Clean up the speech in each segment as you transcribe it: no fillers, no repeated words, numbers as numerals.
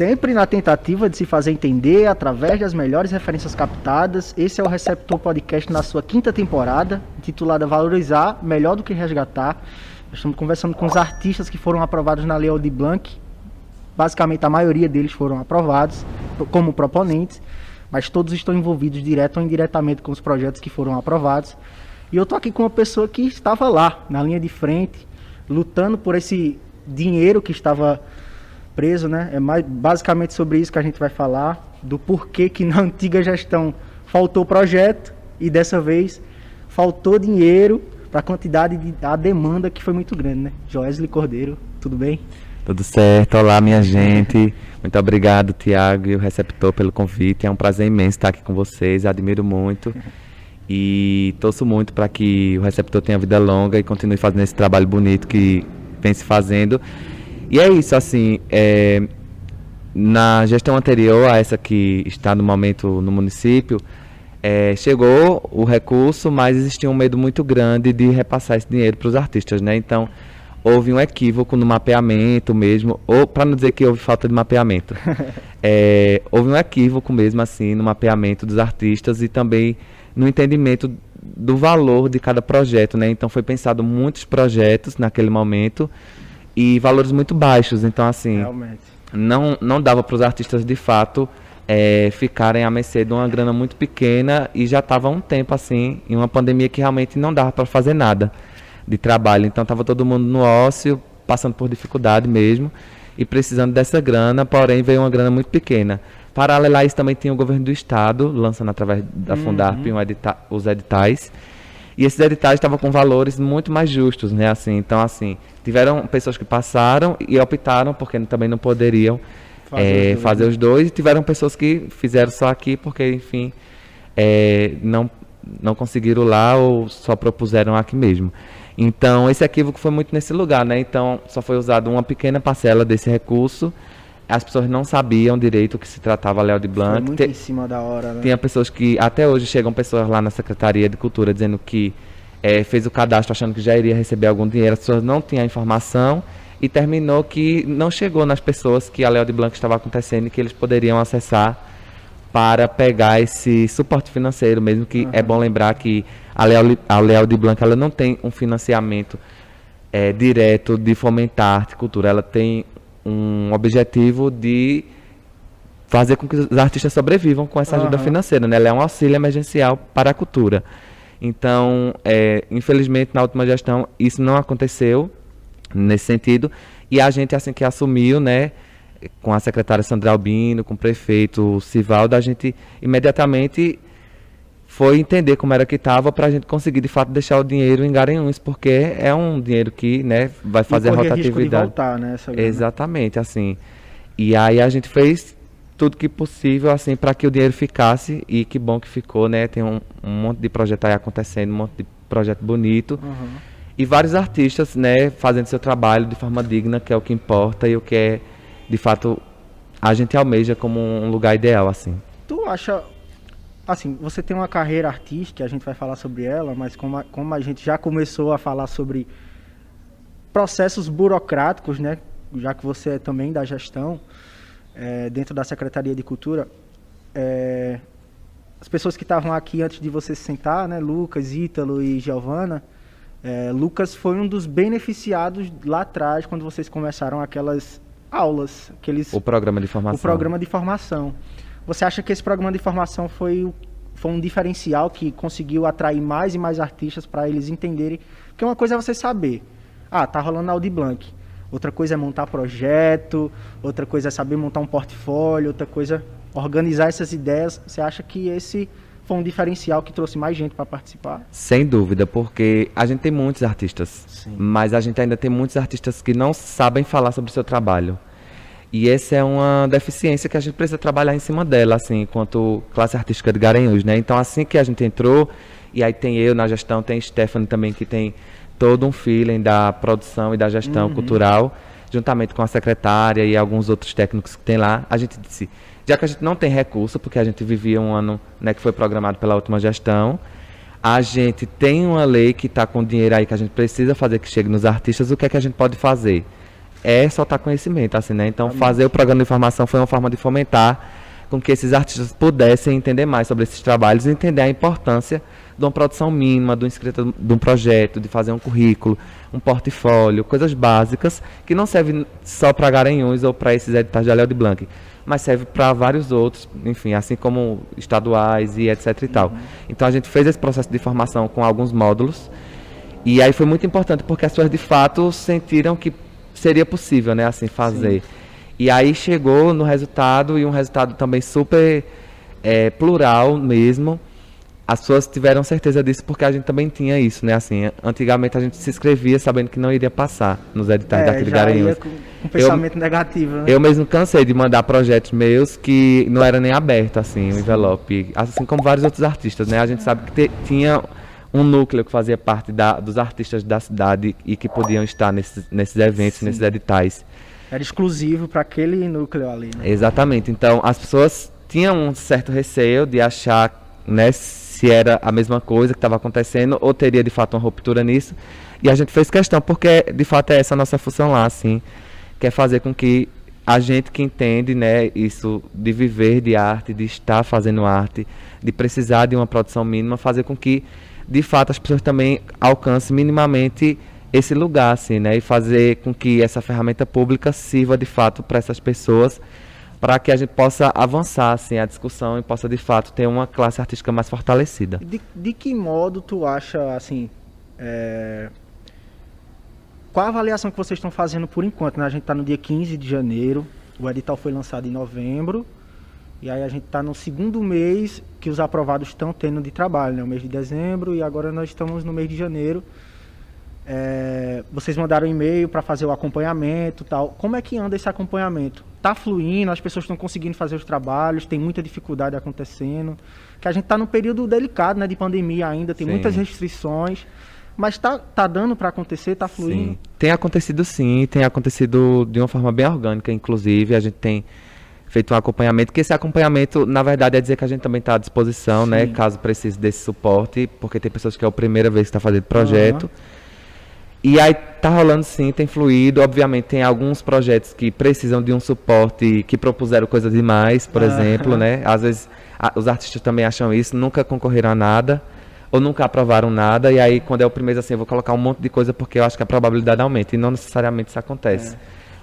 Sempre na tentativa de se fazer entender através das melhores referências captadas, esse é o Receptor Podcast na sua 5ª temporada, intitulada Valorizar Melhor do que Resgatar. Nós estamos conversando com os artistas que foram aprovados na Lei Aldir Blanc. Basicamente, a maioria deles foram aprovados como proponentes, mas todos estão envolvidos direto ou indiretamente com os projetos que foram aprovados. E eu estou aqui com uma pessoa que estava lá, na linha de frente, lutando por esse dinheiro que estava preso, né? É basicamente sobre isso que a gente vai falar, do porquê que na antiga gestão faltou projeto e dessa vez faltou dinheiro para a quantidade a demanda que foi muito grande, né? Joesley Cordeiro, tudo bem? Tudo certo, olá minha gente, muito obrigado Tiago e o Receptor pelo convite, é um prazer imenso estar aqui com vocês, admiro muito e torço muito para que o Receptor tenha vida longa e continue fazendo esse trabalho bonito que vem se fazendo. E é isso, assim, na gestão anterior a essa que está no momento no município, chegou o recurso, mas existia um medo muito grande de repassar esse dinheiro para os artistas, né? Então, houve um equívoco no mapeamento mesmo, ou para não dizer que houve falta de mapeamento, houve um equívoco mesmo, assim, no mapeamento dos artistas e também no entendimento do valor de cada projeto, né? Então, foi pensado muitos projetos naquele momento, e valores muito baixos, então assim, realmente não dava para os artistas de fato ficarem à mercê de uma grana muito pequena e já estava há um tempo assim, em uma pandemia que realmente não dava para fazer nada de trabalho, então estava todo mundo no ócio, passando por dificuldade mesmo e precisando dessa grana, porém veio uma grana muito pequena. Paralelo a isso também tinha o governo do estado, lançando através da Fundarp os editais. E esses editais estavam com valores muito mais justos, né? Assim, então, assim, tiveram pessoas que passaram e optaram porque também não poderiam fazer os dois. E tiveram pessoas que fizeram só aqui porque, enfim, não conseguiram lá ou só propuseram aqui mesmo. Então, esse equívoco foi muito nesse lugar, né? Então, só foi usado uma pequena parcela desse recurso. As pessoas não sabiam direito o que se tratava a Lei Aldir Blanc. Foi muito em cima da hora, né? Tinha pessoas que, até hoje, chegam pessoas lá na Secretaria de Cultura dizendo que fez o cadastro achando que já iria receber algum dinheiro. As pessoas não tinham a informação e terminou que não chegou nas pessoas que a Lei Aldir Blanc estava acontecendo e que eles poderiam acessar para pegar esse suporte financeiro mesmo, que é bom lembrar que a Lei Aldir Blanc ela não tem um financiamento direto de fomentar a arte e cultura, ela tem um objetivo de fazer com que os artistas sobrevivam com essa ajuda financeira, né? Ela é um auxílio emergencial para a cultura. Então, infelizmente, na última gestão, isso não aconteceu nesse sentido. E a gente, assim que assumiu, né, com a secretária Sandra Albino, com o prefeito Sivaldo, a gente imediatamente foi entender como era que estava para a gente conseguir, de fato, deixar o dinheiro em Garanhuns, porque é um dinheiro que, né, vai fazer a rotatividade. Risco de voltar, né, essa grana. Exatamente, assim. E aí a gente fez tudo que possível, assim, para que o dinheiro ficasse, e que bom que ficou, né, tem um monte de projeto aí acontecendo, um monte de projeto bonito, e vários artistas, né, fazendo seu trabalho de forma digna, que é o que importa, e o que é, de fato, a gente almeja como um lugar ideal, assim. Tu acha... Assim, você tem uma carreira artística, a gente vai falar sobre ela, mas como a gente já começou a falar sobre processos burocráticos, né, já que você é também da gestão, dentro da Secretaria de Cultura, as pessoas que estavam aqui antes de você se sentar, né, Lucas, Ítalo e Giovana, Lucas foi um dos beneficiados lá atrás, quando vocês começaram aquelas aulas, o programa de formação. O programa de formação. Você acha que esse programa de formação foi um diferencial que conseguiu atrair mais e mais artistas para eles entenderem? Porque uma coisa é você saber, tá rolando na Aldir Blanc. Outra coisa é montar projeto, outra coisa é saber montar um portfólio, outra coisa é organizar essas ideias. Você acha que esse foi um diferencial que trouxe mais gente para participar? Sem dúvida, porque a gente tem muitos artistas, sim, mas a gente ainda tem muitos artistas que não sabem falar sobre o seu trabalho. E essa é uma deficiência que a gente precisa trabalhar em cima dela, assim, enquanto classe artística de Garanhuns, né? Então, assim que a gente entrou, e aí tem eu na gestão, tem Stephanie também, que tem todo um feeling da produção e da gestão cultural, juntamente com a secretária e alguns outros técnicos que tem lá, a gente disse, já que a gente não tem recurso, porque a gente vivia um ano, né, que foi programado pela última gestão, a gente tem uma lei que está com dinheiro aí que a gente precisa fazer que chegue nos artistas, o que é que a gente pode fazer? é soltar conhecimento, assim, né? Então, fazer o programa de formação foi uma forma de fomentar com que esses artistas pudessem entender mais sobre esses trabalhos e entender a importância de uma produção mínima, do inscrito de um projeto, de fazer um currículo, um portfólio, coisas básicas que não servem só para Garanhuns ou para esses editais da Léo de Blanc, mas serve para vários outros, enfim, assim como estaduais e etc e tal. Então a gente fez esse processo de formação com alguns módulos e aí foi muito importante porque as pessoas de fato sentiram que seria possível, né, assim, fazer. Sim. E aí chegou no resultado, e um resultado também super plural mesmo. As pessoas tiveram certeza disso porque a gente também tinha isso, né? Assim, antigamente a gente se inscrevia sabendo que não iria passar nos editais daquele Garanhuns. Com pensamento negativo, né? Eu mesmo cansei de mandar projetos meus que não era nem aberto, assim, o envelope. Assim como vários outros artistas, né? A gente sabe que tinha um núcleo que fazia parte dos artistas da cidade e que podiam estar nesses eventos, sim, nesses editais. Era exclusivo para aquele núcleo ali, né? Exatamente. Então, as pessoas tinham um certo receio de achar, né, se era a mesma coisa que estava acontecendo ou teria, de fato, uma ruptura nisso. E a gente fez questão, porque, de fato, é essa a nossa função lá, assim, que é fazer com que a gente que entende, né, isso de viver de arte, de estar fazendo arte, de precisar de uma produção mínima, fazer com que, de fato, as pessoas também alcancem minimamente esse lugar, assim, né, e fazer com que essa ferramenta pública sirva de fato para essas pessoas, para que a gente possa avançar, assim, a discussão e possa de fato ter uma classe artística mais fortalecida. De que modo tu acha, assim, qual a avaliação que vocês estão fazendo por enquanto, né? A gente está no dia 15 de janeiro, o edital foi lançado em novembro, e aí a gente está no segundo mês que os aprovados estão tendo de trabalho, né? O mês de dezembro, e agora nós estamos no mês de janeiro. Vocês mandaram um e-mail para fazer o acompanhamento, tal. Como é que anda esse acompanhamento? Tá fluindo, as pessoas estão conseguindo fazer os trabalhos, tem muita dificuldade acontecendo, que a gente está num período delicado, né, de pandemia ainda, tem, sim, muitas restrições, mas tá dando para acontecer, tá fluindo? Sim. Tem acontecido sim, tem acontecido de uma forma bem orgânica, inclusive, a gente tem feito um acompanhamento, que esse acompanhamento, na verdade, é dizer que a gente também está à disposição, sim, né, caso precise desse suporte, porque tem pessoas que é a primeira vez que está fazendo projeto. E aí tá rolando sim, tem fluído. Obviamente tem alguns projetos que precisam de um suporte, que propuseram coisa demais, por exemplo, né? Às vezes os artistas também acham isso, nunca concorreram a nada, ou nunca aprovaram nada, e aí quando é o primeiro assim, eu vou colocar um monte de coisa porque eu acho que a probabilidade aumenta, e não necessariamente isso acontece.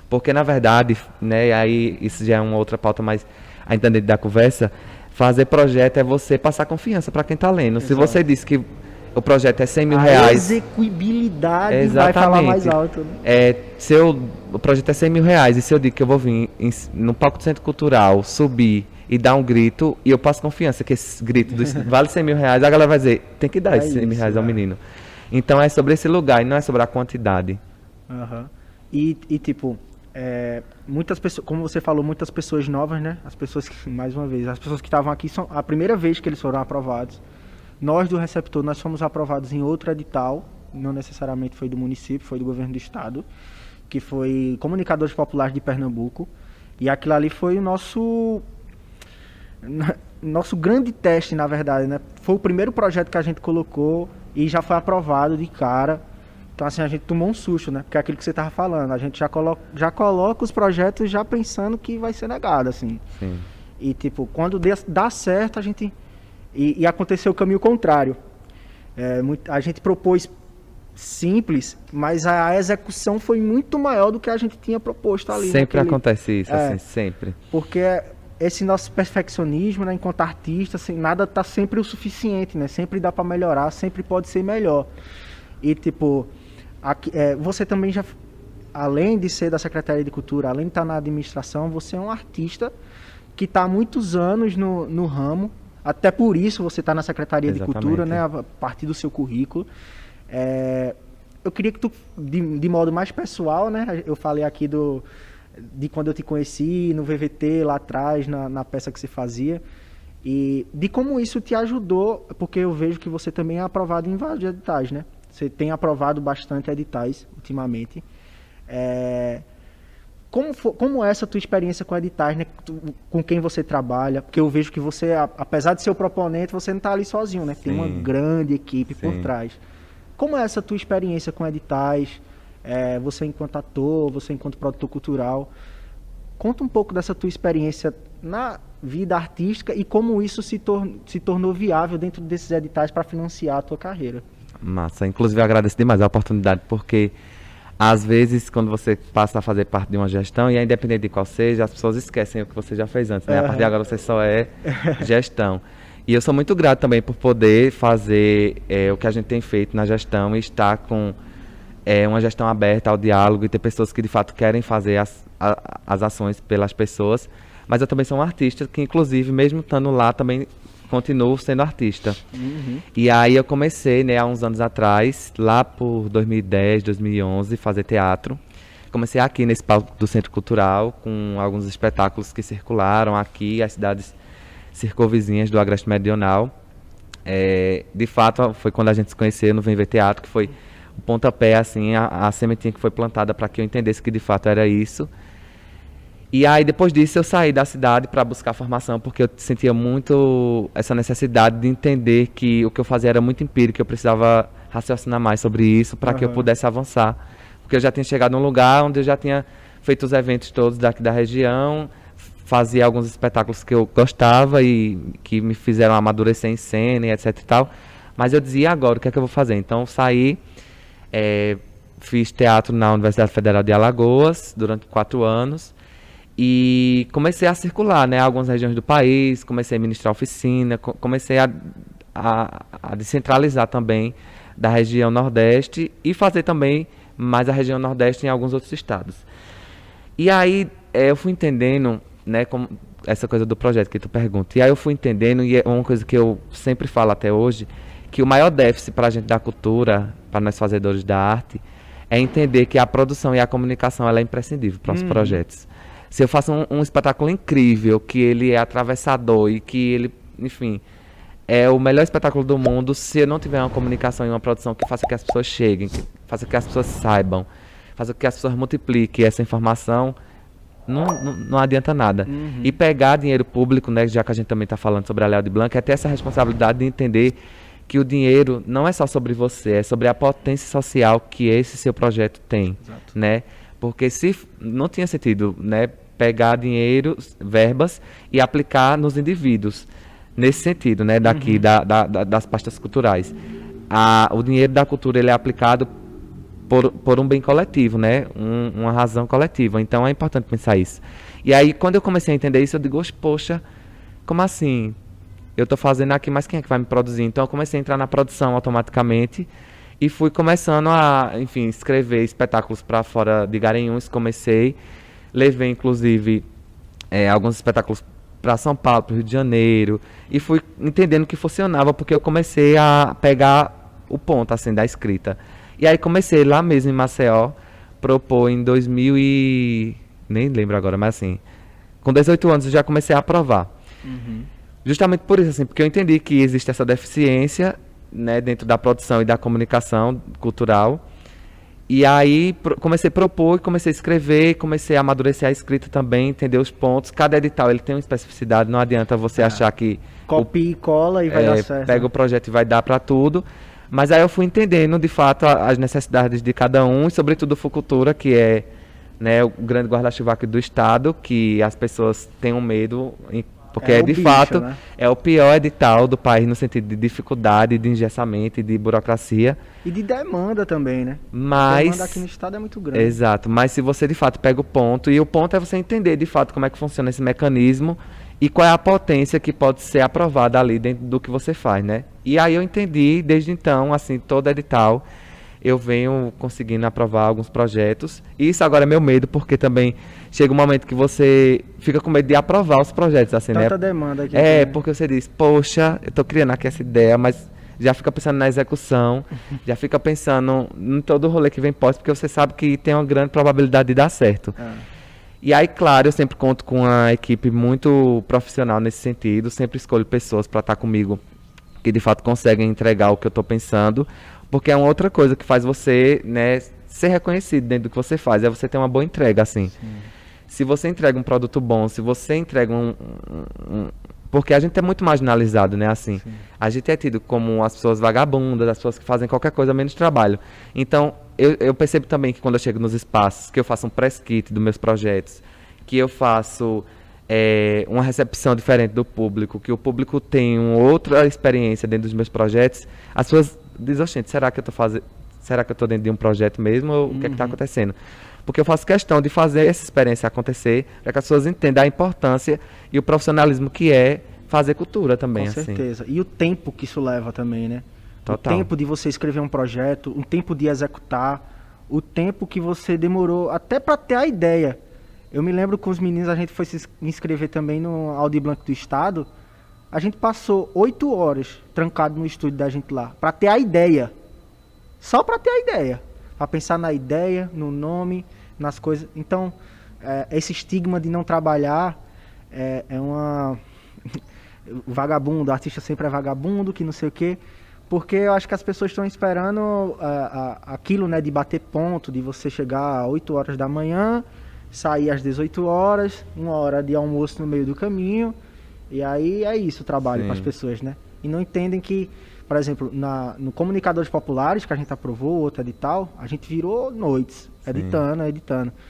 Porque na verdade, né, e aí isso já é uma outra pauta, mas ainda dentro da conversa, fazer projeto é você passar confiança para quem tá lendo. Exato. Se você diz que o projeto é 100 mil reais. A execuibilidade vai falar mais alto. Né? O projeto é 100 mil reais e se eu digo que eu vou vir no palco do Centro Cultural, subir e dar um grito, e eu passo confiança que esse grito vale 100 mil reais, a galera vai dizer, tem que dar esses 100 mil reais ao menino. Então é sobre esse lugar e não é sobre a quantidade. Uhum. E tipo, muitas pessoas, como você falou, muitas pessoas novas, né? As pessoas que, mais uma vez, as pessoas que estavam aqui são a primeira vez que eles foram aprovados. Nós do Receptor, nós fomos aprovados em outro edital, não necessariamente foi do município, foi do governo do estado, que foi Comunicadores Populares de Pernambuco, e aquilo ali foi o nosso grande teste, na verdade, né? Foi o primeiro projeto que a gente colocou e já foi aprovado de cara. Então, assim, a gente tomou um susto, né? Porque é aquilo que você estava falando, a gente já coloca os projetos já pensando que vai ser negado, assim. Sim. E, tipo, quando dá certo, a gente... E aconteceu o caminho contrário. A gente propôs simples, mas a execução foi muito maior do que a gente tinha proposto ali. Sempre acontece isso, assim, sempre. Porque esse nosso perfeccionismo, né, enquanto artista, assim, nada está sempre o suficiente, né? Sempre dá para melhorar, sempre pode ser melhor. E, tipo, você também já, além de ser da Secretaria de Cultura, além de estar na administração, você é um artista que está há muitos anos no ramo. Até por isso você está na Secretaria de Cultura, né, a partir do seu currículo. Eu queria que tu, de modo mais pessoal, né, eu falei aqui de quando eu te conheci, no VVT, lá atrás, na peça que você fazia, e de como isso te ajudou, porque eu vejo que você também é aprovado em vários editais, né? Você tem aprovado bastante editais ultimamente. Como é essa tua experiência com editais, né? Com quem você trabalha? Porque eu vejo que você, apesar de ser o proponente, você não está ali sozinho, né? Tem uma grande equipe por trás. Como é essa tua experiência com editais? você enquanto ator, você enquanto produtor cultural. Conta um pouco dessa tua experiência na vida artística e como isso se tornou viável dentro desses editais para financiar a tua carreira. Massa. Inclusive, eu agradeço demais a oportunidade, porque às vezes, quando você passa a fazer parte de uma gestão, e é independente de qual seja, as pessoas esquecem o que você já fez antes, né? A partir de agora você só é gestão. E eu sou muito grato também por poder fazer o que a gente tem feito na gestão e estar com uma gestão aberta ao diálogo e ter pessoas que de fato querem fazer as ações pelas pessoas. Mas eu também sou um artista que, inclusive, mesmo estando lá, também continuo sendo artista. Uhum. E aí eu comecei, né, há uns anos atrás, lá por 2010, 2011, fazer teatro. Comecei aqui nesse palco do Centro Cultural, com alguns espetáculos que circularam aqui, as cidades circunvizinhas do Agreste Meridional. De fato, foi quando a gente se conheceu no Vem Ver Teatro, que foi o pontapé, assim, a sementinha que foi plantada para que eu entendesse que de fato era isso. E aí, depois disso, eu saí da cidade para buscar formação, porque eu sentia muito essa necessidade de entender que o que eu fazia era muito empírico, eu precisava raciocinar mais sobre isso para que eu pudesse avançar. Porque eu já tinha chegado num lugar onde eu já tinha feito os eventos todos daqui da região, fazia alguns espetáculos que eu gostava e que me fizeram amadurecer em cena e etc e tal. Mas eu dizia, agora, o que é que eu vou fazer? Então, eu saí, fiz teatro na Universidade Federal de Alagoas durante 4 anos. E comecei a circular, né, algumas regiões do país, comecei a ministrar oficina, comecei a descentralizar também da região Nordeste e fazer também mais a região Nordeste em alguns outros estados. E aí eu fui entendendo, né, como essa coisa do projeto que tu pergunta, e aí eu fui entendendo, e é uma coisa que eu sempre falo até hoje, que o maior déficit para a gente da cultura, para nós fazedores da arte, é entender que a produção e a comunicação ela é imprescindível para os projetos. Se eu faço um espetáculo incrível, que ele é atravessador e que ele, enfim, é o melhor espetáculo do mundo, se eu não tiver uma comunicação e uma produção que faça que as pessoas cheguem, que faça que as pessoas saibam, faça que as pessoas multipliquem essa informação, não adianta nada. E pegar dinheiro público, né, já que a gente também está falando sobre a Lei Aldir Blanc, é ter essa responsabilidade de entender que o dinheiro não é só sobre você, é sobre a potência social que esse seu projeto tem, né? Porque se não tinha sentido, né, pegar dinheiro, verbas e aplicar nos indivíduos, nesse sentido, né, daqui das pastas culturais. O dinheiro da cultura ele é aplicado por um bem coletivo, né, uma razão coletiva. Então é importante pensar isso. E aí quando eu comecei a entender isso, eu digo, poxa, como assim? Eu estou fazendo aqui, mas quem é que vai me produzir? Então eu comecei a entrar na produção automaticamente. E fui começando a, enfim, escrever espetáculos para fora de Garanhuns, comecei. Levei, inclusive, alguns espetáculos para São Paulo, para o Rio de Janeiro. E fui entendendo que funcionava, porque eu comecei a pegar o ponto, assim, da escrita. E aí comecei lá mesmo em Maceió, propor em 2000 e... nem lembro agora, mas assim, com 18 anos eu já comecei a aprovar. Justamente por isso, assim, porque eu entendi que existe essa deficiência, né, dentro da produção e da comunicação cultural. E aí comecei a propor e comecei a escrever, comecei a amadurecer a escrita também, entender os pontos. Cada edital ele tem uma especificidade, não adianta você achar que copia e cola e vai dar certo. Pega o projeto e vai dar para tudo. Mas aí eu fui entendendo de fato as necessidades de cada um e sobretudo o Fucultura, que é, né, o grande guarda-chuva aqui do estado, que as pessoas têm um medo porque de fato, né, é o pior edital do país no sentido de dificuldade, de engessamento e de burocracia. E de demanda também, né? Mas... a demanda aqui no estado é muito grande. Exato, mas se você de fato pega o ponto, e o ponto é você entender de fato como é que funciona esse mecanismo e qual é a potência que pode ser aprovada ali dentro do que você faz, né? E aí eu entendi, desde então, assim, todo edital, eu venho conseguindo aprovar alguns projetos. E isso agora é meu medo, porque também chega um momento que você fica com medo de aprovar os projetos, assim, tanta, né? Tanta demanda aqui. Porque você diz, poxa, eu tô criando aqui essa ideia, mas já fica pensando na execução, já fica pensando em todo o rolê que vem pós, porque você sabe que tem uma grande probabilidade de dar certo. E aí, claro, eu sempre conto com uma equipe muito profissional nesse sentido, sempre escolho pessoas para estar comigo que de fato conseguem entregar o que eu tô pensando, porque é uma outra coisa que faz você, né, ser reconhecido dentro do que você faz, é você ter uma boa entrega, assim. Se você entrega um produto bom, se você entrega Porque a gente é muito marginalizado, né? Assim, Sim. a gente é tido como as pessoas vagabundas, as pessoas que fazem qualquer coisa menos trabalho. Então, eu percebo também que quando eu chego nos espaços, que eu faço um press kit dos meus projetos, que eu faço uma recepção diferente do público, que o público tem uma outra experiência dentro dos meus projetos, as pessoas dizem, gente, será que eu estou dentro de um projeto mesmo ou o que é que está acontecendo? Porque eu faço questão de fazer essa experiência acontecer para que as pessoas entendam a importância e o profissionalismo que é fazer cultura também. Com assim. certeza. E o tempo que isso leva também, né? Total. O tempo de você escrever um projeto, o tempo de executar, o tempo que você demorou até para ter a ideia. Eu me lembro com os meninos, a gente foi se inscrever também no Audi Blanc do Estado. A gente passou 8 horas trancado no estúdio da gente lá, para ter a ideia. Só para ter a ideia. Para pensar na ideia, no nome, nas coisas. Então, esse estigma de não trabalhar é uma... O vagabundo, o artista sempre é vagabundo, que não sei o quê. Porque eu acho que as pessoas estão esperando aquilo, né, de bater ponto, de você chegar às 8 horas da manhã, sair às 18 horas, 1 hora de almoço no meio do caminho, e aí é isso o trabalho para as pessoas, né? E não entendem que, por exemplo, no Comunicadores Populares, que a gente aprovou, outro edital, a gente virou noites, editando.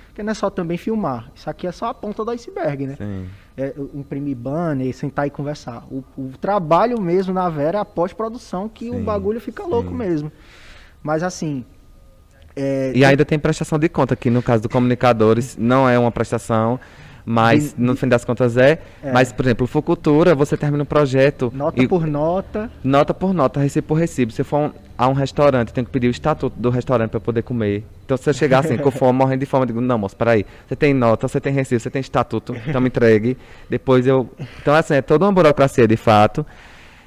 Porque não é só também filmar, isso aqui é só a ponta do iceberg, né? Sim. Imprimir banner, sentar e conversar. O trabalho mesmo na Vera é a pós-produção, que o bagulho fica louco mesmo. Mas assim... E ainda tem prestação de conta, que no caso do Comunicadores não é uma prestação, mas no fim das contas Mas, por exemplo, Fucultura, você termina um projeto... Nota por nota. Nota por nota, recibo por recibo. Se for a um restaurante, tem que pedir o estatuto do restaurante para poder comer. Então, se você chegar assim, com fome, morrendo de fome, eu digo, não, moço, peraí. Você tem nota, você tem recibo, você tem estatuto, então me entregue. Depois eu... Então, assim, é toda uma burocracia, de fato.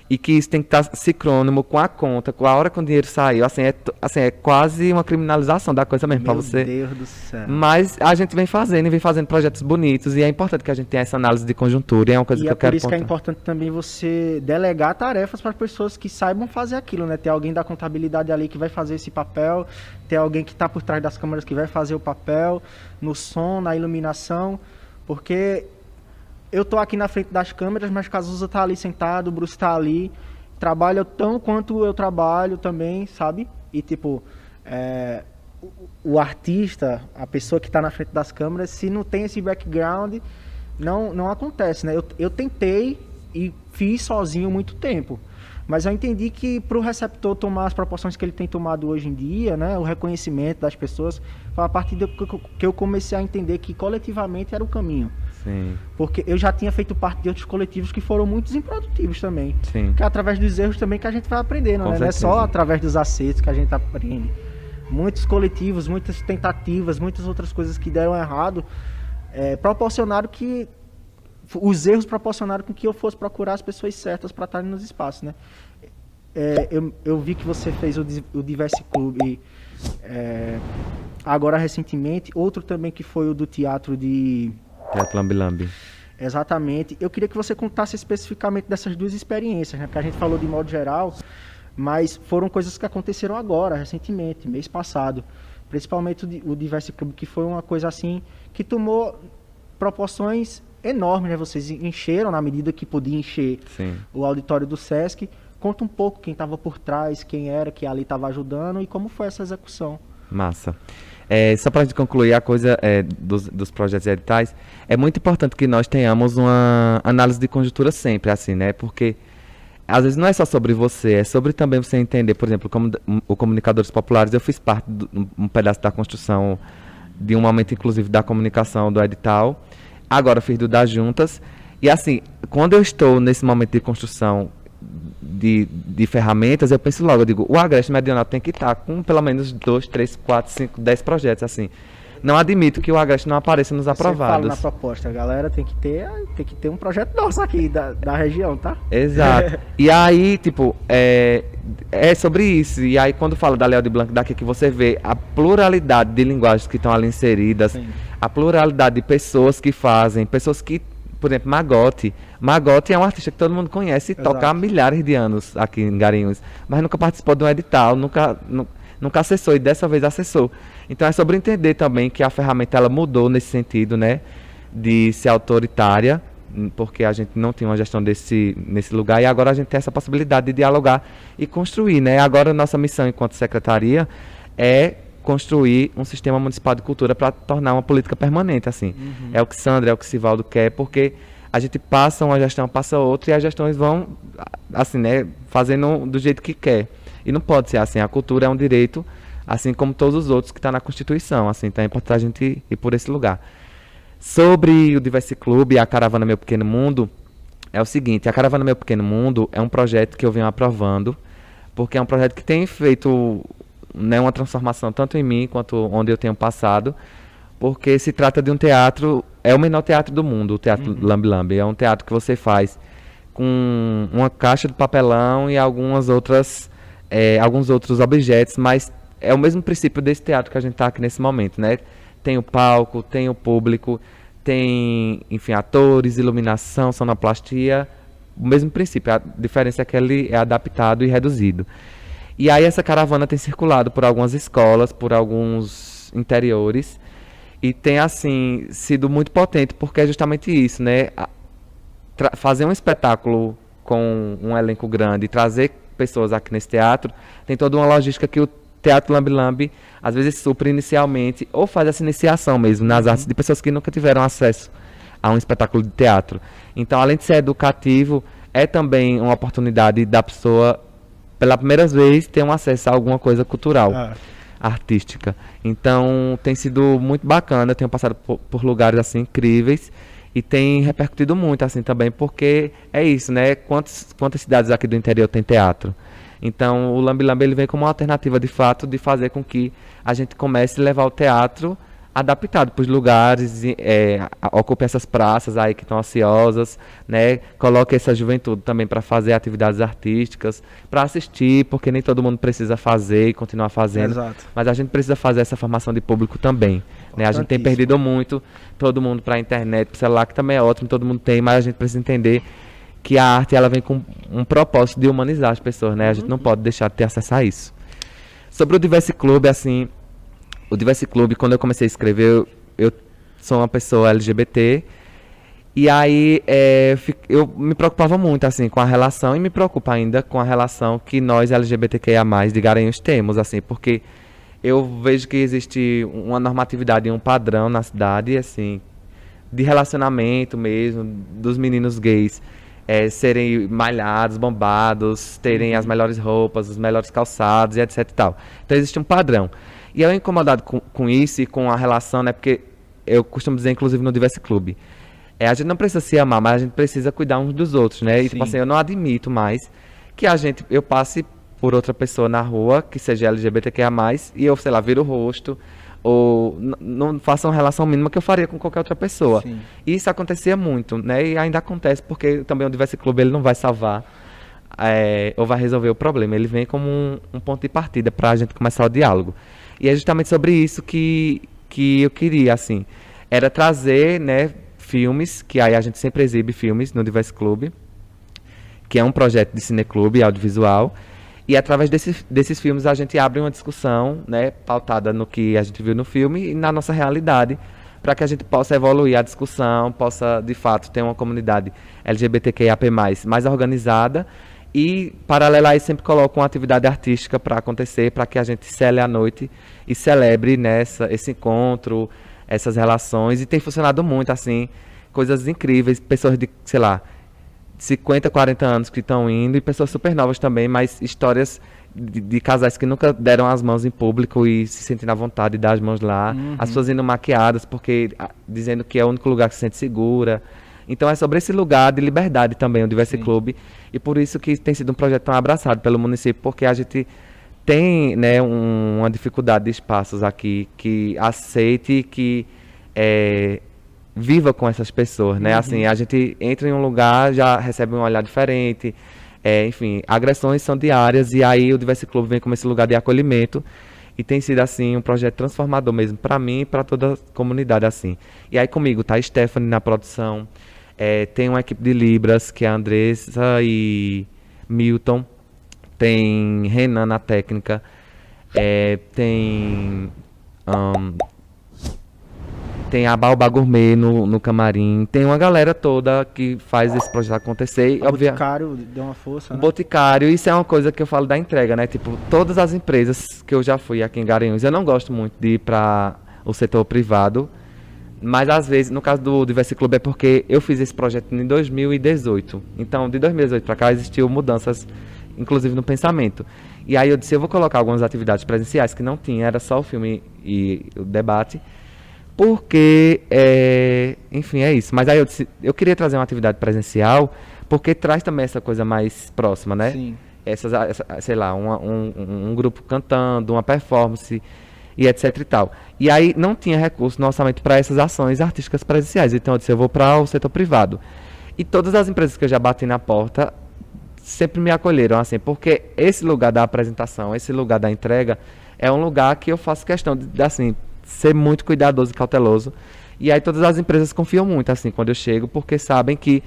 E que isso tem que estar sincrônimo com a conta, com a hora que o dinheiro saiu. Assim, é quase uma criminalização da coisa mesmo para você. Meu Deus do céu. Mas a gente vem fazendo projetos bonitos. E é importante que a gente tenha essa análise de conjuntura. E é uma coisa que eu quero por isso que é pontuar. importante também você delegar tarefas para pessoas que saibam fazer aquilo, né? Ter alguém da contabilidade ali que vai fazer esse papel, ter alguém que está por trás das câmeras que vai fazer o papel, no som, na iluminação, porque... Eu tô aqui na frente das câmeras, mas Cazuza tá ali sentado, o Bruce tá ali, trabalha tão quanto eu trabalho também, sabe? E tipo, o artista, a pessoa que tá na frente das câmeras, se não tem esse background, não acontece, né? Eu tentei e fiz sozinho muito tempo, mas eu entendi que para o receptor tomar as proporções que ele tem tomado hoje em dia, né? O reconhecimento das pessoas, foi a partir que eu comecei a entender que coletivamente era o caminho. Sim. Porque eu já tinha feito parte de outros coletivos que foram muito improdutivos também. Sim. Que é através dos erros também que a gente vai aprendendo, né? Não é só através dos acertos que a gente aprende. Muitos coletivos, muitas tentativas, muitas outras coisas que deram errado, proporcionaram que... Os erros proporcionaram com que eu fosse procurar as pessoas certas para estarem nos espaços, né? Eu vi que você fez o Diverse Club agora recentemente. Outro também que foi o do teatro de... Teatro Lambi Lambi. Exatamente. Eu queria que você contasse especificamente dessas duas experiências, né? Porque a gente falou de modo geral, mas foram coisas que aconteceram agora, recentemente, mês passado. Principalmente o Diverse Club, que foi uma coisa assim, que tomou proporções enormes, né? Vocês encheram na medida que podia encher. Sim. O auditório do Sesc. Conta um pouco quem estava por trás, quem era que ali estava ajudando e como foi essa execução. Massa. Só para a gente concluir a coisa dos projetos editais, é muito importante que nós tenhamos uma análise de conjuntura sempre, assim, né? Porque às vezes não é só sobre você, é sobre também você entender, por exemplo, como o Comunicadores Populares, eu fiz parte de um pedaço da construção de um momento, inclusive, da comunicação do edital, agora fiz do das juntas, e assim, quando eu estou nesse momento de construção de ferramentas, eu penso logo, eu digo, o Agreste Meridional tem que estar com pelo menos 2, 3, 4, 5, 10 projetos, assim. Não admito que o Agreste não apareça nos aprovados. Você fala na proposta, a galera tem que ter um projeto nosso aqui, da região, tá? Exato. E aí, tipo, é sobre isso. E aí, quando fala da Léo de Blanc, daqui que você vê a pluralidade de linguagens que estão ali inseridas, sim, a pluralidade de pessoas que fazem, pessoas que, por exemplo, Magote. Magote é um artista que todo mundo conhece e exato, toca há milhares de anos aqui em Garanhuns, mas nunca participou de um edital, nunca acessou, e dessa vez acessou. Então é sobre entender também que a ferramenta ela mudou nesse sentido, né, de ser autoritária porque a gente não tinha uma gestão nesse lugar, e agora a gente tem essa possibilidade de dialogar e construir, né? Agora nossa missão enquanto secretaria é construir um sistema municipal de cultura para tornar uma política permanente, assim. É o que Sandra, é o que Sivaldo quer, porque a gente passa uma gestão, passa outra, e as gestões vão, assim, né, fazendo do jeito que quer. E não pode ser assim, a cultura é um direito, assim como todos os outros que estão na Constituição, assim, então é importante a gente ir por esse lugar. Sobre o Diverse Club e a Caravana Meu Pequeno Mundo, é o seguinte, a Caravana Meu Pequeno Mundo é um projeto que eu venho aprovando, porque é um projeto que tem feito, né, uma transformação tanto em mim quanto onde eu tenho passado, porque se trata de um teatro, é o menor teatro do mundo, o Teatro Lambe Lambe. É um teatro que você faz com uma caixa de papelão e alguns outros objetos, mas é o mesmo princípio desse teatro que a gente está aqui nesse momento, né? Tem o palco, tem o público, tem, enfim, atores, iluminação, sonoplastia, o mesmo princípio. A diferença é que ele é adaptado e reduzido. E aí essa caravana tem circulado por algumas escolas, por alguns interiores, e tem, assim, sido muito potente, porque é justamente isso, né? Fazer um espetáculo com um elenco grande e trazer pessoas aqui nesse teatro, tem toda uma logística que o Teatro Lambe Lambe às vezes supre inicialmente, ou faz essa iniciação mesmo nas artes de pessoas que nunca tiveram acesso a um espetáculo de teatro. Então, além de ser educativo, é também uma oportunidade da pessoa, pela primeira vez, ter um acesso a alguma coisa cultural, artística. Então, tem sido muito bacana, eu tenho passado por lugares assim incríveis e tem repercutido muito assim também, porque é isso, né? Quantas cidades aqui do interior tem teatro? Então, o Lambe Lambe ele vem como uma alternativa, de fato, de fazer com que a gente comece a levar o teatro adaptado para os lugares, ocupe essas praças aí que estão ociosas, né? Coloque essa juventude também para fazer atividades artísticas, para assistir, porque nem todo mundo precisa fazer e continuar fazendo. Exato. Mas a gente precisa fazer essa formação de público também, né? A gente tem perdido muito todo mundo para a internet, para o celular, que também é ótimo, todo mundo tem, mas a gente precisa entender que a arte ela vem com um propósito de humanizar as pessoas, né? A gente não pode deixar de ter acesso a isso. Sobre o Diverse Club, assim, o Diverse Club, quando eu comecei a escrever, eu sou uma pessoa LGBT, e aí eu me preocupava muito, assim, com a relação, e me preocupa ainda com a relação que nós, LGBTQIA+, de Garanhuns temos, assim, porque eu vejo que existe uma normatividade e um padrão na cidade, assim, de relacionamento mesmo, dos meninos gays, serem malhados, bombados, terem as melhores roupas, os melhores calçados e etc e tal. Então existe um padrão. E eu incomodado com isso e com a relação, né? Porque eu costumo dizer, inclusive no Diverse Club, a gente não precisa se amar, mas a gente precisa cuidar uns dos outros, né? E tipo assim, eu não admito mais que eu passe por outra pessoa na rua, que seja LGBTQIA+, e eu, sei lá, viro o rosto, ou não faça uma relação mínima que eu faria com qualquer outra pessoa. Sim. E isso acontecia muito, né? E ainda acontece, porque também o Diverse Club ele não vai salvar ou vai resolver o problema. Ele vem como um ponto de partida para a gente começar o diálogo. E é justamente sobre isso que eu queria, assim, era trazer, né, filmes, que aí a gente sempre exibe filmes no Diverse Club, que é um projeto de cineclube audiovisual. E através desses filmes a gente abre uma discussão, né, pautada no que a gente viu no filme e na nossa realidade, para que a gente possa evoluir a discussão, possa, de fato, ter uma comunidade LGBTQIAP+, mais organizada e, paralelo a isso, sempre coloca uma atividade artística para acontecer, para que a gente cele a noite e celebre esse encontro, essas relações. E tem funcionado muito, assim, coisas incríveis, pessoas de, sei lá, 50, 40 anos que estão indo e pessoas super novas também, mas histórias de casais que nunca deram as mãos em público e se sentem na vontade de dar as mãos lá. As pessoas indo maquiadas porque dizendo que é o único lugar que se sente segura. Então é sobre esse lugar de liberdade também, o Diverse Club, e por isso que tem sido um projeto tão abraçado pelo município, porque a gente tem, né, uma dificuldade de espaços aqui que aceite, que viva com essas pessoas, né? Assim, a gente entra em um lugar, já recebe um olhar diferente, enfim, agressões são diárias, e aí o Diverse Club vem como esse lugar de acolhimento, e tem sido, assim, um projeto transformador mesmo, para mim e para toda a comunidade, assim. E aí comigo tá a Stephanie na produção, tem uma equipe de Libras, que é a Andressa e Milton, tem Renan na técnica, tem tem a Baobá Gourmet no camarim, tem uma galera toda que faz esse projeto acontecer. O Boticário deu uma força, O né? Boticário, isso é uma coisa que eu falo da entrega, né? Tipo, todas as empresas que eu já fui aqui em Garanhuns, eu não gosto muito de ir para o setor privado, mas às vezes, no caso do Diverse Club, é porque eu fiz esse projeto em 2018. Então, de 2018 para cá, existiu mudanças, inclusive no pensamento. E aí eu disse, eu vou colocar algumas atividades presenciais que não tinha, era só o filme e o debate, porque, enfim, é isso. Mas aí eu disse, eu queria trazer uma atividade presencial, porque traz também essa coisa mais próxima, né? Sim. Sei lá, um grupo cantando, uma performance e etc e tal. E aí não tinha recurso no orçamento para essas ações artísticas presenciais. Então eu disse, eu vou para o setor privado. E todas as empresas que eu já bati na porta sempre me acolheram, assim, porque esse lugar da apresentação, esse lugar da entrega, é um lugar que eu faço questão de assim, ser muito cuidadoso e cauteloso. E aí todas as empresas confiam muito, assim, quando eu chego, porque sabem que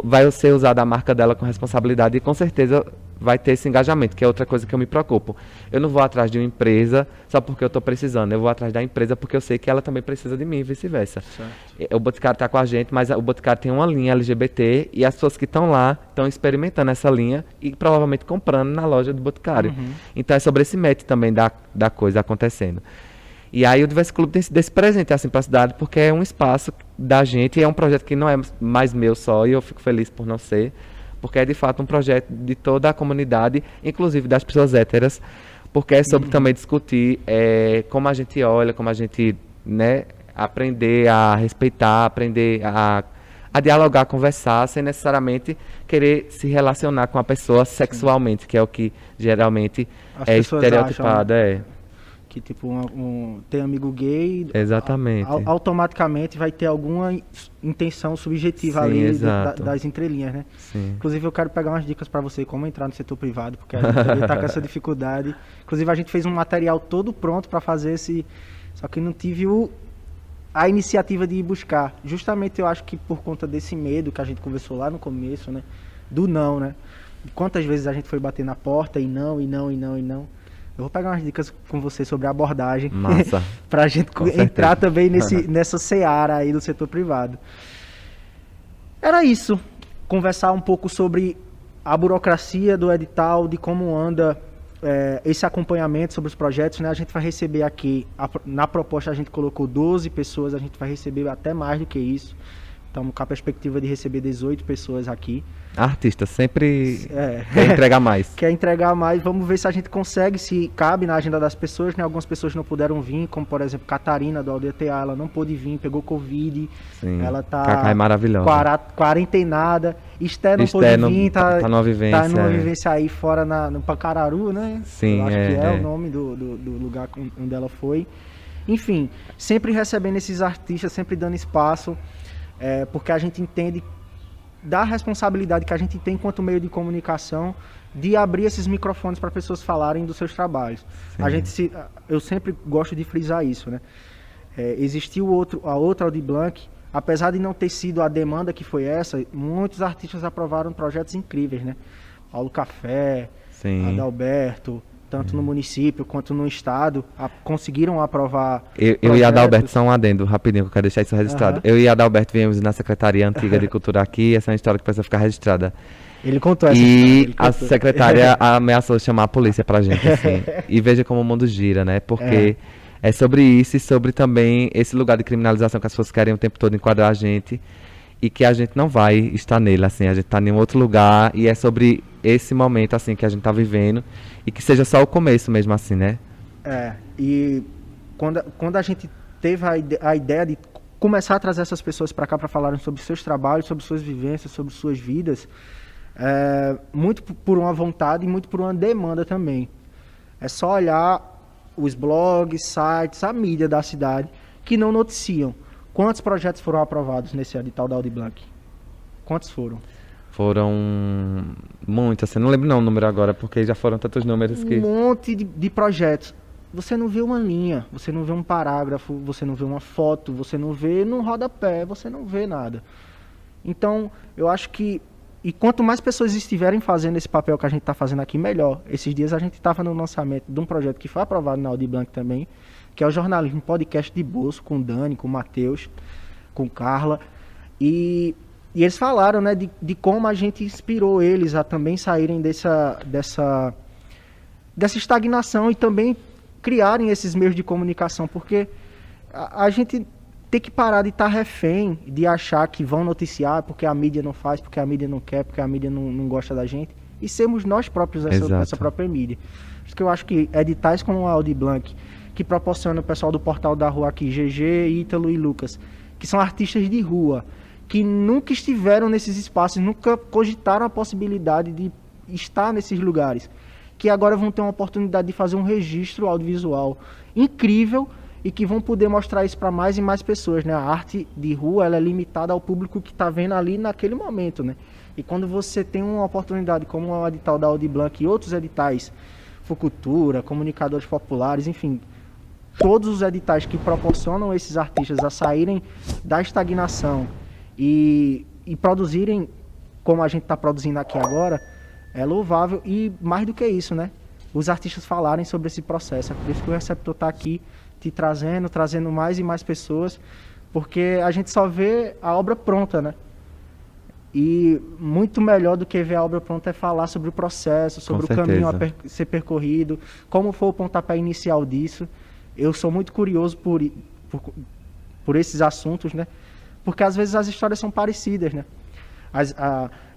vai ser usada a marca dela com responsabilidade e com certeza vai ter esse engajamento, que é outra coisa que eu me preocupo. Eu não vou atrás de uma empresa só porque eu estou precisando, eu vou atrás da empresa porque eu sei que ela também precisa de mim e vice-versa. O Boticário está com a gente, mas o Boticário tem uma linha LGBT e as pessoas que estão lá estão experimentando essa linha e provavelmente comprando na loja do Boticário. Então é sobre esse match também da coisa acontecendo. E aí o Diverse Club tem desse presente assim para a cidade, porque é um espaço da gente e é um projeto que não é mais meu só, e eu fico feliz por não ser, porque é de fato um projeto de toda a comunidade, inclusive das pessoas héteras, porque é sobre também discutir como a gente olha, como a gente, né, aprender a respeitar, aprender a dialogar, a conversar, sem necessariamente querer se relacionar com a pessoa sexualmente, que é o que geralmente As é pessoas estereotipado. acham, que tipo tem amigo gay, Exatamente. Automaticamente vai ter alguma intenção subjetiva Sim, ali exato. das entrelinhas, né? Sim. Inclusive eu quero pegar umas dicas para você como entrar no setor privado, porque a gente também tá com essa dificuldade. Inclusive a gente fez um material todo pronto para fazer só que não tive a iniciativa de ir buscar. Justamente eu acho que por conta desse medo que a gente conversou lá no começo, né? Do não, né? Quantas vezes a gente foi bater na porta e não. Eu vou pegar umas dicas com você sobre a abordagem. Massa. Pra gente entrar também nessa seara aí do setor privado. Era isso. Conversar um pouco sobre a burocracia do edital, de como anda esse acompanhamento sobre os projetos, né? A gente vai receber aqui, na proposta a gente colocou 12 pessoas, a gente vai receber até mais do que isso. Estamos com a perspectiva de receber 18 pessoas aqui. Artista sempre quer entregar mais. Quer entregar mais. Vamos ver se a gente consegue, se cabe na agenda das pessoas, né? Algumas pessoas não puderam vir, como por exemplo Catarina do Aldeia TA, ela não pôde vir, pegou Covid. Sim. Ela tá Cacá é maravilhosa. Quarentenada. Esté não pôde vir, tá numa vivência aí fora no Pacararu, né? Sim, eu acho que é o nome do lugar onde ela foi. Enfim, sempre recebendo esses artistas, sempre dando espaço, porque a gente entende da responsabilidade que a gente tem enquanto meio de comunicação de abrir esses microfones para pessoas falarem dos seus trabalhos. Eu sempre gosto de frisar isso, né? Existiu a outra Audi Blanc, apesar de não ter sido a demanda que foi essa, muitos artistas aprovaram projetos incríveis, né? Paulo Café, Adalberto, tanto no município quanto no estado, conseguiram aprovar. Eu e a Adalberto, só um adendo rapidinho, que eu quero deixar isso registrado. Eu e a Adalberto viemos na Secretaria Antiga de Cultura aqui, essa é uma história que precisa ficar registrada. Ele contou essa história. A secretária ameaçou chamar a polícia pra gente, assim. E veja como o mundo gira, né? Porque é sobre isso e sobre também esse lugar de criminalização que as pessoas querem o tempo todo enquadrar a gente. E que a gente não vai estar nele, assim, a gente está em outro lugar e é sobre esse momento, assim, que a gente está vivendo e que seja só o começo mesmo, assim, né? E quando a gente teve a ideia de começar a trazer essas pessoas para cá para falarem sobre seus trabalhos, sobre suas vivências, sobre suas vidas, muito por uma vontade e muito por uma demanda também. É só olhar os blogs, sites, a mídia da cidade que não noticiam. Quantos projetos foram aprovados nesse edital da Audi Blanc? Quantos foram? Foram muitos, assim, não lembro não o número agora, porque já foram tantos números que... Um monte de projetos. Você não vê uma linha, você não vê um parágrafo, você não vê uma foto, você não vê num rodapé, você não vê nada. Então, eu acho que... E quanto mais pessoas estiverem fazendo esse papel que a gente está fazendo aqui, melhor. Esses dias a gente estava no lançamento de um projeto que foi aprovado na Audi Blanc também, que é o Jornalismo Podcast de Bolso, com o Dani, com o Matheus, com Carla, e eles falaram, né, de como a gente inspirou eles a também saírem dessa estagnação e também criarem esses meios de comunicação, porque a gente tem que parar de estar refém, de achar que vão noticiar porque a mídia não faz, porque a mídia não quer, porque a mídia não gosta da gente, e sermos nós próprios essa própria mídia. Por isso que eu acho que editais como o Audi Blanc, que proporciona o pessoal do Portal da Rua aqui, GG, Ítalo e Lucas, que são artistas de rua, que nunca estiveram nesses espaços, nunca cogitaram a possibilidade de estar nesses lugares, que agora vão ter uma oportunidade de fazer um registro audiovisual incrível e que vão poder mostrar isso para mais e mais pessoas, né? A arte de rua, ela é limitada ao público que está vendo ali naquele momento, né? E quando você tem uma oportunidade como o edital da Audi Blanc e outros editais, Fucultura, Comunicadores Populares, enfim, todos os editais que proporcionam esses artistas a saírem da estagnação e produzirem como a gente está produzindo aqui agora, é louvável. E mais do que isso, né? Os artistas falarem sobre esse processo. É por isso que o Receptor está aqui te trazendo mais e mais pessoas, porque a gente só vê a obra pronta, né? E muito melhor do que ver a obra pronta é falar sobre o processo, sobre o caminho a ser percorrido, como foi o pontapé inicial disso. Eu sou muito curioso por esses assuntos, né? Porque às vezes as histórias são parecidas, né?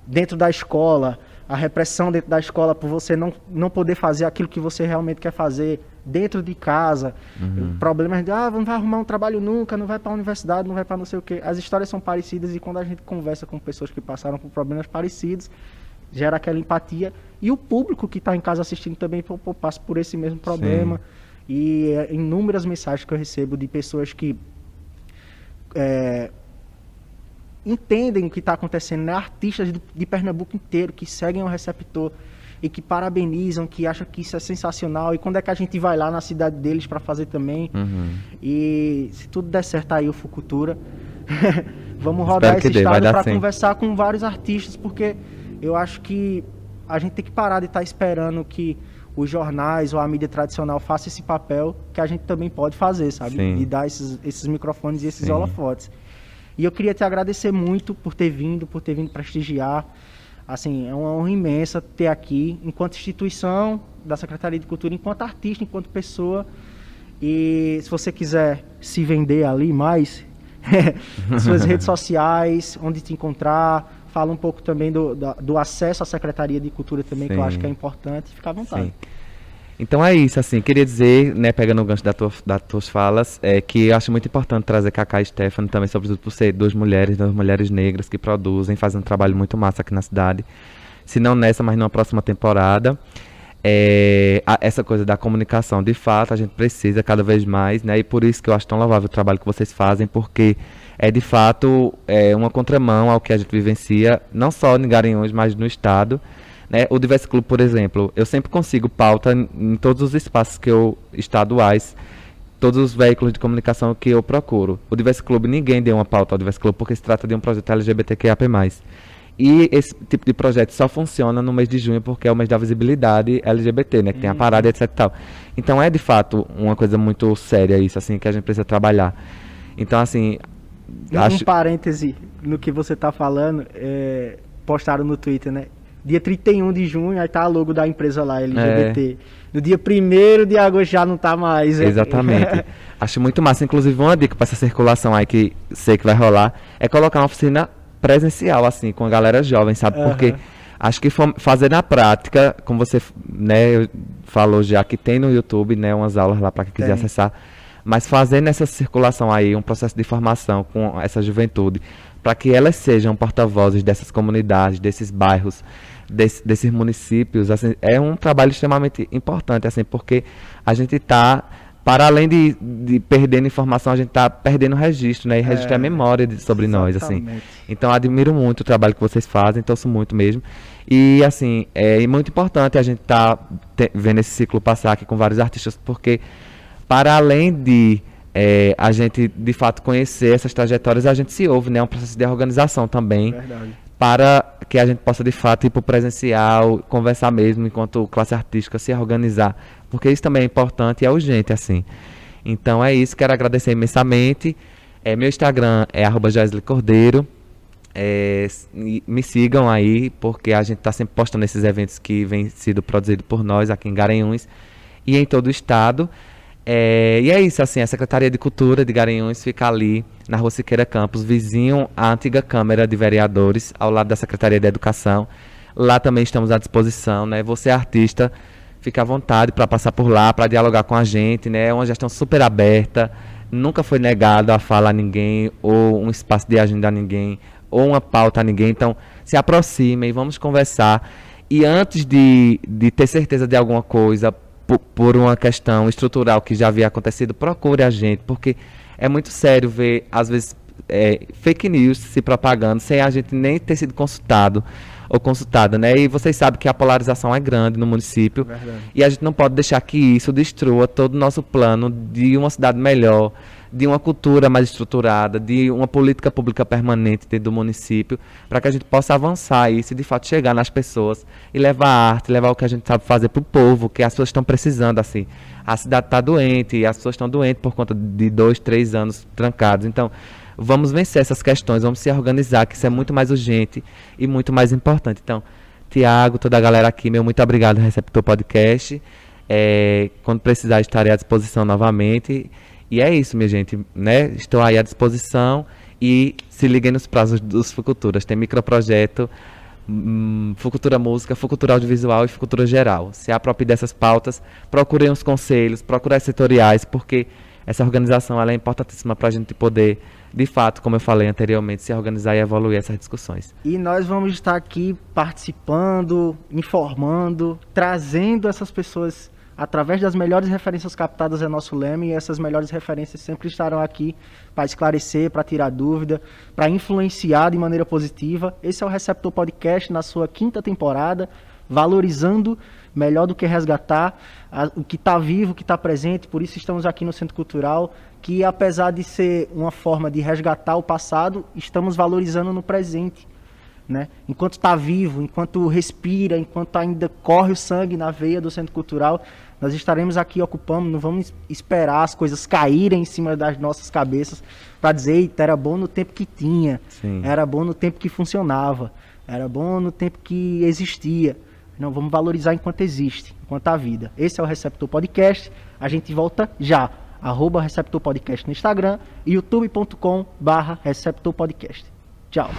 Dentro da escola, a repressão dentro da escola por você não poder fazer aquilo que você realmente quer fazer dentro de casa, problemas de, não vai arrumar um trabalho nunca, não vai para a universidade, não vai para não sei o quê. As histórias são parecidas e quando a gente conversa com pessoas que passaram por problemas parecidos, gera aquela empatia. E o público que está em casa assistindo também passa por esse mesmo problema. Sim. E inúmeras mensagens que eu recebo de pessoas que entendem o que está acontecendo, né? Artistas de Pernambuco inteiro que seguem o Receptor e que parabenizam, que acham que isso é sensacional. E quando é que a gente vai lá na cidade deles para fazer também? E se tudo der certo aí, o Fucultura, vamos rodar esse estado para conversar com vários artistas, porque eu acho que a gente tem que parar de estar esperando que os jornais ou a mídia tradicional faça esse papel que a gente também pode fazer, sabe? Sim. De dar esses microfones e esses holofotes. E eu queria te agradecer muito por ter vindo prestigiar. Assim, é uma honra imensa ter aqui, enquanto instituição da Secretaria de Cultura, enquanto artista, enquanto pessoa. E se você quiser se vender ali mais, suas redes sociais, onde te encontrar, fala um pouco também do acesso à Secretaria de Cultura também, que eu acho que é importante. Fica à vontade. Sim. Então é isso, assim, queria dizer, né, pegando o gancho das tuas falas, que eu acho muito importante trazer Cacá e Stephanie também, sobretudo por ser duas mulheres negras que produzem, fazem um trabalho muito massa aqui na cidade, se não nessa, mas numa próxima temporada. Essa coisa da comunicação, de fato, a gente precisa cada vez mais, né, e por isso que eu acho tão louvável o trabalho que vocês fazem, porque é de fato uma contramão ao que a gente vivencia, não só em Garanhuns, mas no estado. Né? O Diverso Clube, por exemplo, eu sempre consigo pauta em todos os espaços estaduais, todos os veículos de comunicação que eu procuro. O Diverso Clube, ninguém deu uma pauta ao Diverso Clube porque se trata de um projeto LGBTQIAP+. E esse tipo de projeto só funciona no mês de junho porque é o mês da visibilidade LGBT, né? Que tem a parada, etc e tal. Então é de fato uma coisa muito séria isso, assim, que a gente precisa trabalhar. Então, assim... Um parêntese no que você está falando, postaram no Twitter, né? Dia 31 de junho, aí tá a logo da empresa lá, LGBT. No dia 1º de agosto já não tá mais. Exatamente. Acho muito massa. Inclusive, uma dica para essa circulação aí, que sei que vai rolar, é colocar uma oficina presencial, assim, com a galera jovem, sabe? Porque acho que fazer na prática, como você, né, falou já, que tem no YouTube, né, umas aulas lá para quem quiser acessar, mas fazer nessa circulação aí, um processo de formação com essa juventude, para que elas sejam porta-vozes dessas comunidades, desses bairros, desses municípios, assim, é um trabalho extremamente importante, assim, porque a gente está, para além de perdendo informação, a gente está perdendo registro, né? E registro é a memória sobre nós, assim. Então, admiro muito o trabalho que vocês fazem, torço muito mesmo. E, assim, é muito importante a gente estar vendo esse ciclo passar aqui com vários artistas, porque, para além de a gente, de fato, conhecer essas trajetórias, a gente se ouve, né? É um processo de organização também. Verdade. Para que a gente possa, de fato, ir para o presencial, conversar mesmo, enquanto classe artística, se organizar. Porque isso também é importante e é urgente, assim. Então é isso, quero agradecer imensamente. Meu Instagram é @joesleycordeiro. Me sigam aí, porque a gente está sempre postando esses eventos que vêm sido produzidos por nós aqui em Garanhuns e em todo o estado. E é isso, assim, a Secretaria de Cultura de Garanhuns fica ali na Rua Siqueira Campos, vizinho à antiga Câmara de Vereadores, ao lado da Secretaria de Educação. Lá também estamos à disposição, né? Você é artista, fica à vontade para passar por lá, para dialogar com a gente, né? É uma gestão super aberta, nunca foi negado a fala a ninguém, ou um espaço de agenda a ninguém, ou uma pauta a ninguém. Então, se aproximem, vamos conversar. E antes de ter certeza de alguma coisa, por uma questão estrutural que já havia acontecido, procure a gente, porque é muito sério ver, às vezes, fake news se propagando sem a gente nem ter sido consultado ou consultada, né? E vocês sabem que a polarização é grande no município. Verdade. E a gente não pode deixar que isso destrua todo o nosso plano de uma cidade melhor, de uma cultura mais estruturada, de uma política pública permanente dentro do município, para que a gente possa avançar isso e de fato chegar nas pessoas e levar a arte, levar o que a gente sabe fazer para o povo, que as pessoas estão precisando, assim. A cidade está doente e as pessoas estão doentes por conta de 2, 3 anos trancados. Então, vamos vencer essas questões, vamos se organizar, que isso é muito mais urgente e muito mais importante. Então, Tiago, toda a galera aqui, meu muito obrigado, Receptor Podcast. Quando precisar, estarei à disposição novamente. E é isso, minha gente, né? Estou aí à disposição e se liguem nos prazos dos Fuculturas. Tem microprojeto, Fucultura Música, Fucultura Audiovisual e Fucultura Geral. Se aproprie dessas pautas, procurem os conselhos, procurem as setoriais, porque essa organização ela é importantíssima para a gente poder, de fato, como eu falei anteriormente, se organizar e evoluir essas discussões. E nós vamos estar aqui participando, informando, trazendo essas pessoas através das melhores referências captadas, é nosso lema, e essas melhores referências sempre estarão aqui para esclarecer, para tirar dúvida, para influenciar de maneira positiva. Esse é o Receptor Podcast na sua 5ª temporada, valorizando melhor do que resgatar o que está vivo, o que está presente. Por isso estamos aqui no Centro Cultural, que apesar de ser uma forma de resgatar o passado, estamos valorizando no presente, né? Enquanto está vivo, enquanto respira, enquanto ainda corre o sangue na veia do Centro Cultural, nós estaremos aqui ocupando, não vamos esperar as coisas caírem em cima das nossas cabeças para dizer, eita, era bom no tempo que tinha, Sim. Era bom no tempo que funcionava, era bom no tempo que existia. Não, vamos valorizar enquanto existe, enquanto há vida. Esse é o Receptor Podcast, a gente volta já, @Receptor Podcast no Instagram e youtube.com/Receptor Podcast. Tchau.